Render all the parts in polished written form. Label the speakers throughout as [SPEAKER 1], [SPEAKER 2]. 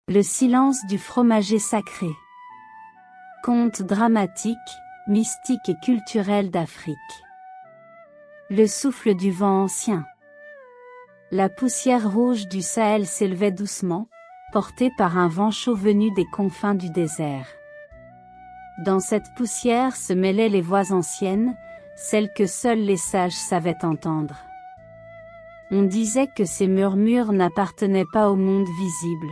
[SPEAKER 1] Le silence du fromager sacré. Conte dramatique, mystique et culturel d'Afrique. Le souffle du vent ancien. La poussière rouge du Sahel s'élevait doucement, portée par un vent chaud venu des confins du désert. Dans cette poussière se mêlaient les voix anciennes, celles que seuls les sages savaient entendre. On disait que ces murmures n'appartenaient pas au monde visible,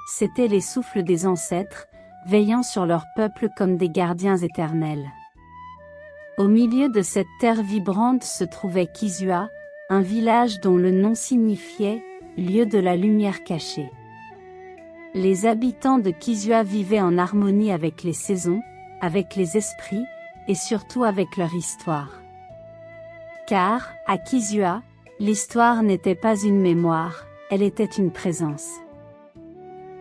[SPEAKER 1] c'étaient les souffles des ancêtres, veillant sur leur peuple comme des gardiens éternels. Au milieu de cette terre vibrante se trouvait Kizua, un village dont le nom signifiait « lieu de la lumière cachée ». Les habitants de Kizua vivaient en harmonie avec les saisons, avec les esprits, et surtout avec leur histoire. Car, à Kizua, l'histoire n'était pas une mémoire, elle était une présence.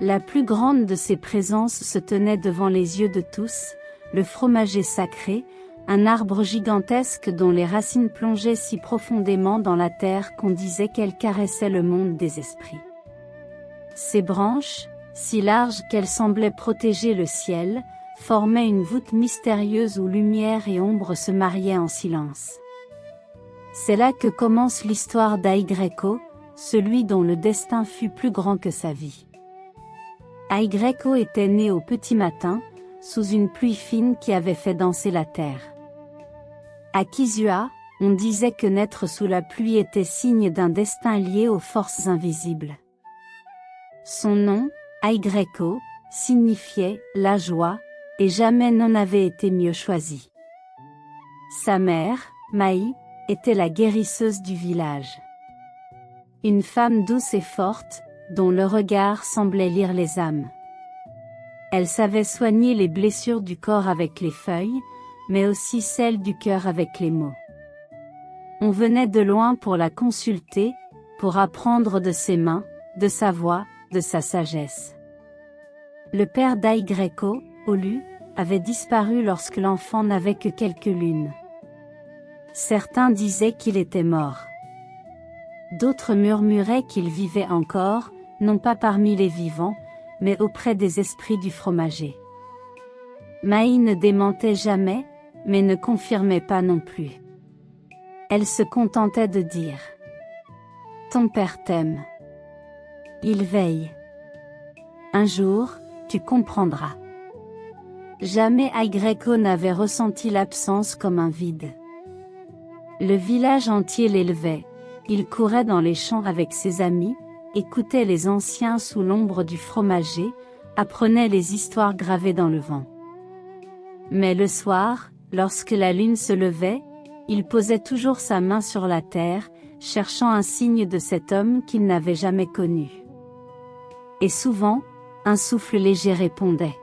[SPEAKER 1] La plus grande de ces présences se tenait devant les yeux de tous, le fromager sacré, un arbre gigantesque dont les racines plongeaient si profondément dans la terre qu'on disait qu'elle caressait le monde des esprits. Ses branches, si larges qu'elles semblaient protéger le ciel, formaient une voûte mystérieuse où lumière et ombre se mariaient en silence. C'est là que commence l'histoire d'Aigreko, celui dont le destin fut plus grand que sa vie. Aigreko était né au petit matin, sous une pluie fine qui avait fait danser la terre. À Kizua, on disait que naître sous la pluie était signe d'un destin lié aux forces invisibles. Son nom, Aigreko, signifiait « la joie », et jamais n'en avait été mieux choisi. Sa mère, Maï, était la guérisseuse du village. Une femme douce et forte, dont le regard semblait lire les âmes. Elle savait soigner les blessures du corps avec les feuilles, mais aussi celles du cœur avec les mots. On venait de loin pour la consulter, pour apprendre de ses mains, de sa voix, de sa sagesse. Le père d'Aigreko, Olu, avait disparu lorsque l'enfant n'avait que quelques lunes. Certains disaient qu'il était mort. D'autres murmuraient qu'il vivait encore, non pas parmi les vivants, mais auprès des esprits du fromager. Maï ne démentait jamais, mais ne confirmait pas non plus. Elle se contentait de dire « Ton père t'aime. Il veille. Un jour, tu comprendras. » Jamais Aigreko n'avait ressenti l'absence comme un vide. Le village entier l'élevait, il courait dans les champs avec ses amis, écoutait les anciens sous l'ombre du fromager, apprenait les histoires gravées dans le vent. Mais le soir, lorsque la lune se levait, il posait toujours sa main sur la terre, cherchant un signe de cet homme qu'il n'avait jamais connu. Et souvent, un souffle léger répondait.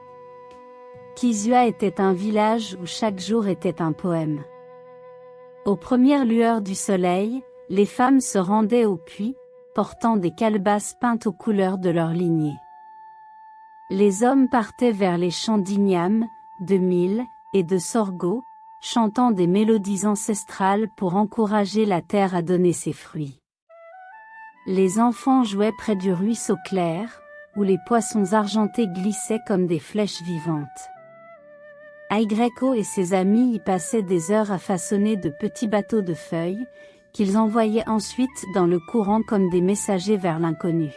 [SPEAKER 1] Kizua était un village où chaque jour était un poème. Aux premières lueurs du soleil, les femmes se rendaient au puits, portant des calebasses peintes aux couleurs de leur lignée. Les hommes partaient vers les champs d'igname, de mil, et de sorgho, chantant des mélodies ancestrales pour encourager la terre à donner ses fruits. Les enfants jouaient près du ruisseau clair, où les poissons argentés glissaient comme des flèches vivantes. Aigreko et ses amis y passaient des heures à façonner de petits bateaux de feuilles, qu'ils envoyaient ensuite dans le courant comme des messagers vers l'inconnu.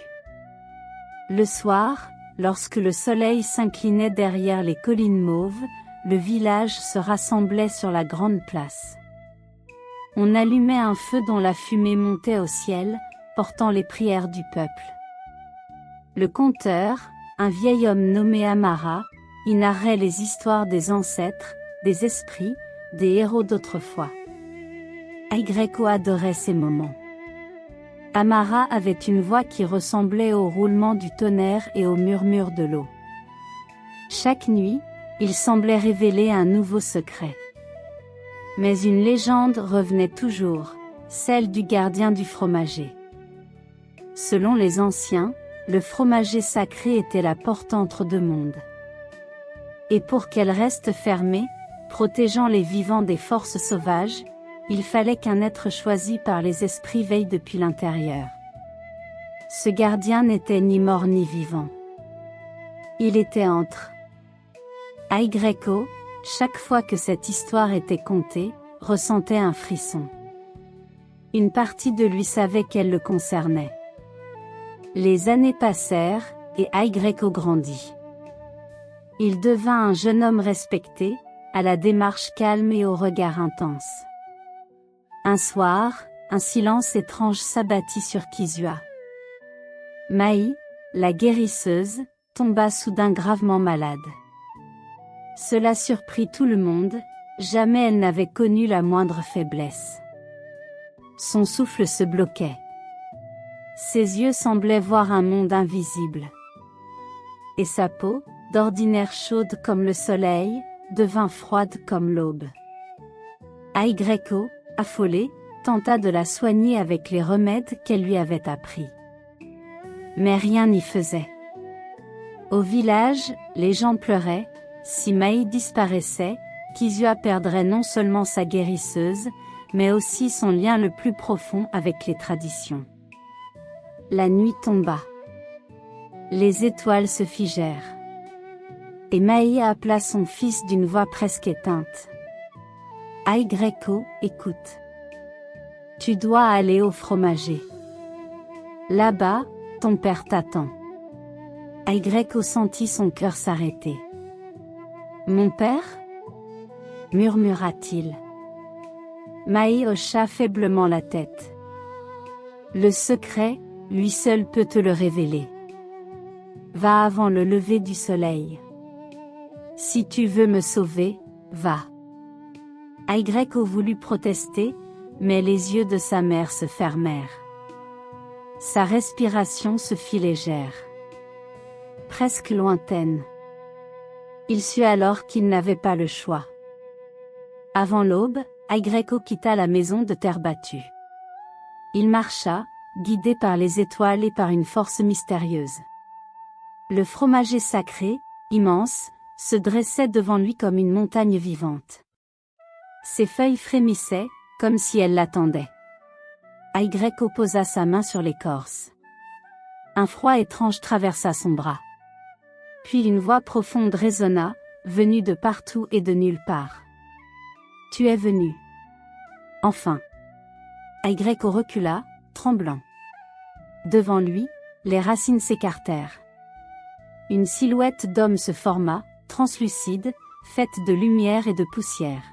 [SPEAKER 1] Le soir, lorsque le soleil s'inclinait derrière les collines mauves, le village se rassemblait sur la grande place. On allumait un feu dont la fumée montait au ciel, portant les prières du peuple. Le conteur, un vieil homme nommé Amara, y narrait les histoires des ancêtres, des esprits, des héros d'autrefois. Aigreko adorait ces moments. Amara avait une voix qui ressemblait au roulement du tonnerre et au murmure de l'eau. Chaque nuit, il semblait révéler un nouveau secret. Mais une légende revenait toujours, celle du gardien du fromager. Selon les anciens, le fromager sacré était la porte entre deux mondes. Et pour qu'elle reste fermée, protégeant les vivants des forces sauvages, il fallait qu'un être choisi par les esprits veille depuis l'intérieur. Ce gardien n'était ni mort ni vivant. Il était entre Aigreco, chaque fois que cette histoire était contée, ressentait un frisson. Une partie de lui savait qu'elle le concernait. Les années passèrent, et Aigreco grandit. Il devint un jeune homme respecté, à la démarche calme et au regard intense. Un soir, un silence étrange s'abattit sur Kizua. Maï, la guérisseuse, tomba soudain gravement malade. Cela surprit tout le monde, jamais elle n'avait connu la moindre faiblesse. Son souffle se bloquait. Ses yeux semblaient voir un monde invisible. Et sa peau, d'ordinaire chaude comme le soleil, devint froide comme l'aube. Aigreco, affolé, tenta de la soigner avec les remèdes qu'elle lui avait appris. Mais rien n'y faisait. Au village, les gens pleuraient, si Maï disparaissait, Kizua perdrait non seulement sa guérisseuse, mais aussi son lien le plus profond avec les traditions. La nuit tomba. Les étoiles se figèrent. Et Maï appela son fils d'une voix presque éteinte. Aigreco, écoute. Tu dois aller au fromager. Là-bas, ton père t'attend. Aigreco sentit son cœur s'arrêter. Mon père? Murmura-t-il. Maï hocha faiblement la tête. Le secret, lui seul peut te le révéler. Va avant le lever du soleil. Si tu veux me sauver, va. Aigreco voulut protester, mais les yeux de sa mère se fermèrent. Sa respiration se fit légère. Presque lointaine. Il sut alors qu'il n'avait pas le choix. Avant l'aube, Aigreco quitta la maison de terre battue. Il marcha, guidé par les étoiles et par une force mystérieuse. Le fromager sacré, immense, se dressait devant lui comme une montagne vivante. Ses feuilles frémissaient, comme si elles l'attendaient. Aigreco posa sa main sur l'écorce. Un froid étrange traversa son bras. Puis une voix profonde résonna, venue de partout et de nulle part. Tu es venu. Enfin. Aigreco recula, tremblant. Devant lui, les racines s'écartèrent. Une silhouette d'homme se forma, translucide, faite de lumière et de poussière.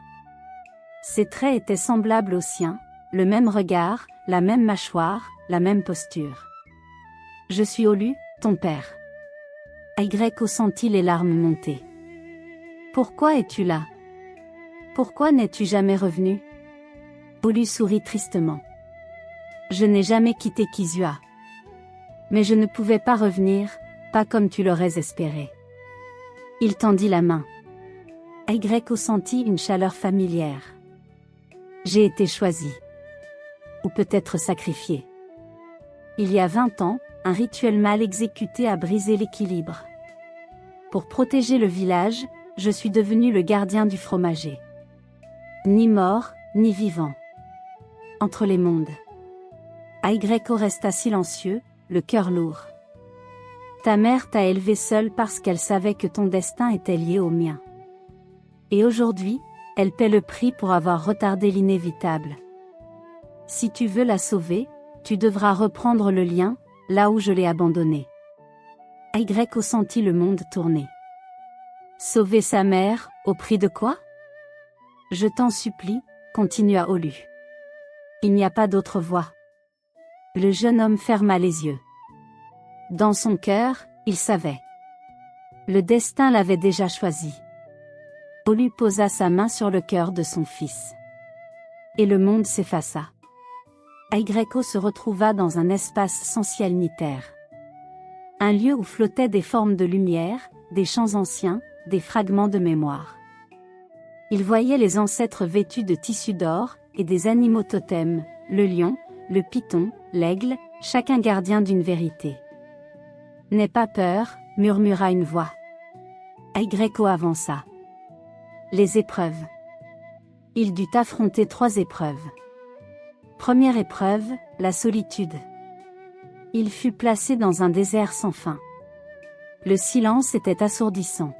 [SPEAKER 1] Ses traits étaient semblables aux siens, le même regard, la même mâchoire, la même posture. Je suis Olu, ton père. Aigreco sentit les larmes monter. Pourquoi es-tu là? Pourquoi n'es-tu jamais revenu? Olu sourit tristement. Je n'ai jamais quitté Kizua. Mais je ne pouvais pas revenir, pas comme tu l'aurais espéré. Il tendit la main. Aigreco sentit une chaleur familière. J'ai été choisi. Ou peut-être sacrifié. Il y a 20 ans, un rituel mal exécuté a brisé l'équilibre. Pour protéger le village, je suis devenu le gardien du fromager. Ni mort, ni vivant. Entre les mondes. Aigreco resta silencieux, le cœur lourd. Ta mère t'a élevé seule parce qu'elle savait que ton destin était lié au mien. Et aujourd'hui, elle paie le prix pour avoir retardé l'inévitable. Si tu veux la sauver, tu devras reprendre le lien, là où je l'ai abandonné. Aigreco sentit le monde tourner. Sauver sa mère, au prix de quoi? Je t'en supplie, continua Olu. Il n'y a pas d'autre voie. Le jeune homme ferma les yeux. Dans son cœur, il savait. Le destin l'avait déjà choisi. Olu posa sa main sur le cœur de son fils. Et le monde s'effaça. Aigreco se retrouva dans un espace sans ciel ni terre. Un lieu où flottaient des formes de lumière, des chants anciens, des fragments de mémoire. Il voyait les ancêtres vêtus de tissus d'or, et des animaux totems, le lion, le python, l'aigle, chacun gardien d'une vérité. N'aie pas peur, murmura une voix. Aigreco avança. Les épreuves. Il dut affronter 3 épreuves. Première épreuve, la solitude. Il fut placé dans un désert sans fin. Le silence était assourdissant.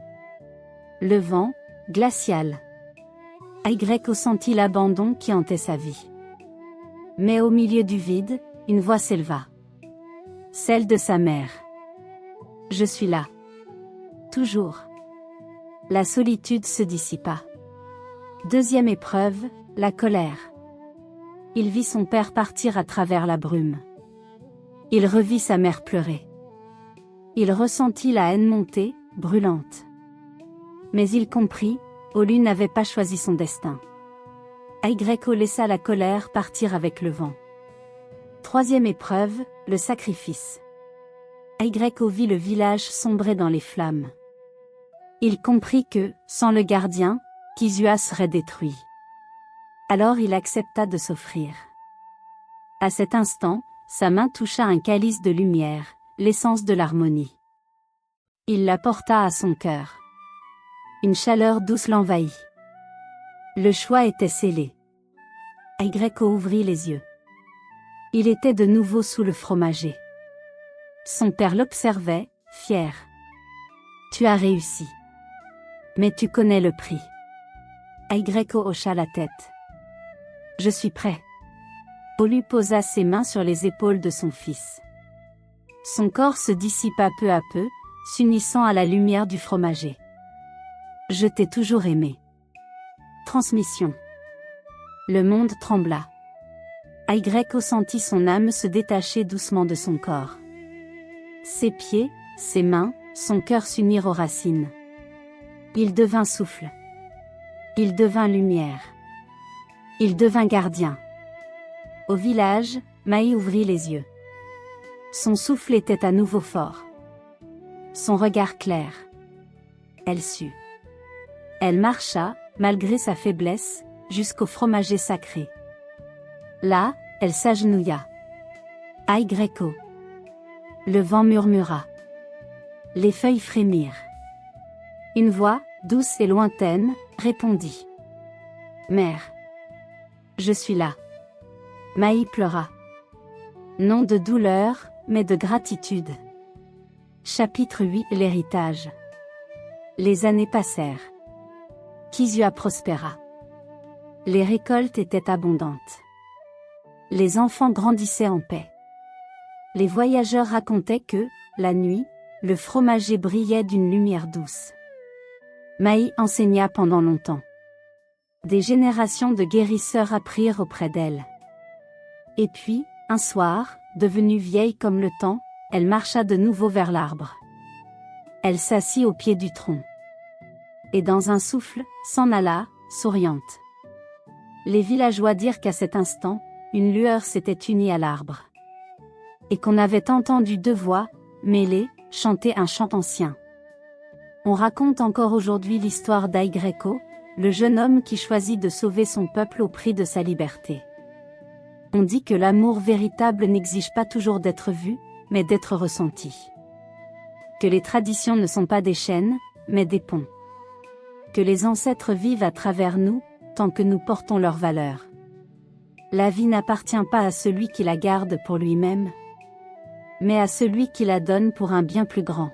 [SPEAKER 1] Le vent, glacial. Aigreco sentit l'abandon qui hantait sa vie. Mais au milieu du vide, une voix s'éleva. Celle de sa mère. Je suis là. Toujours. La solitude se dissipa. Deuxième épreuve, la colère. Il vit son père partir à travers la brume. Il revit sa mère pleurer. Il ressentit la haine monter, brûlante. Mais il comprit, Olu n'avait pas choisi son destin. Aigreco laissa la colère partir avec le vent. Troisième épreuve, le sacrifice. Aigreco vit le village sombrer dans les flammes. Il comprit que, sans le gardien, Kisua serait détruit. Alors il accepta de s'offrir. À cet instant, sa main toucha un calice de lumière, l'essence de l'harmonie. Il la porta à son cœur. Une chaleur douce l'envahit. Le choix était scellé. Aigreco ouvrit les yeux. Il était de nouveau sous le fromager. Son père l'observait, fier. Tu as réussi. Mais tu connais le prix. Aigreco hocha la tête. Je suis prêt. Olu posa ses mains sur les épaules de son fils. Son corps se dissipa peu à peu, s'unissant à la lumière du fromager. Je t'ai toujours aimé. Transmission. Le monde trembla. Aigreco sentit son âme se détacher doucement de son corps. Ses pieds, ses mains, son cœur s'unirent aux racines. Il devint souffle. Il devint lumière. Il devint gardien. Au village, Maï ouvrit les yeux. Son souffle était à nouveau fort. Son regard clair. Elle sut. Elle marcha, malgré sa faiblesse, jusqu'au fromager sacré. Là, elle s'agenouilla. Aigreco. Le vent murmura. Les feuilles frémirent. Une voix, douce et lointaine, répondit. Mère. Je suis là. Maï pleura. Non de douleur, mais de gratitude. Chapitre 8. L'héritage. Les années passèrent. Kisua prospéra. Les récoltes étaient abondantes. Les enfants grandissaient en paix. Les voyageurs racontaient que, la nuit, le fromager brillait d'une lumière douce. Maï enseigna pendant longtemps. Des générations de guérisseurs apprirent auprès d'elle. Et puis, un soir, devenue vieille comme le temps, elle marcha de nouveau vers l'arbre. Elle s'assit au pied du tronc. Et dans un souffle, s'en alla, souriante. Les villageois dirent qu'à cet instant, une lueur s'était unie à l'arbre. Et qu'on avait entendu deux voix, mêlées, chanter un chant ancien. On raconte encore aujourd'hui l'histoire d'Aigreco, le jeune homme qui choisit de sauver son peuple au prix de sa liberté. On dit que l'amour véritable n'exige pas toujours d'être vu, mais d'être ressenti. Que les traditions ne sont pas des chaînes, mais des ponts. Que les ancêtres vivent à travers nous, tant que nous portons leurs valeurs. La vie n'appartient pas à celui qui la garde pour lui-même, mais à celui qui la donne pour un bien plus grand.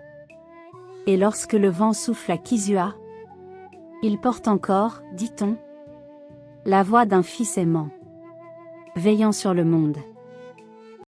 [SPEAKER 1] Et lorsque le vent souffle à Kisua, il porte encore, dit-on, la voix d'un fils aimant, veillant sur le monde.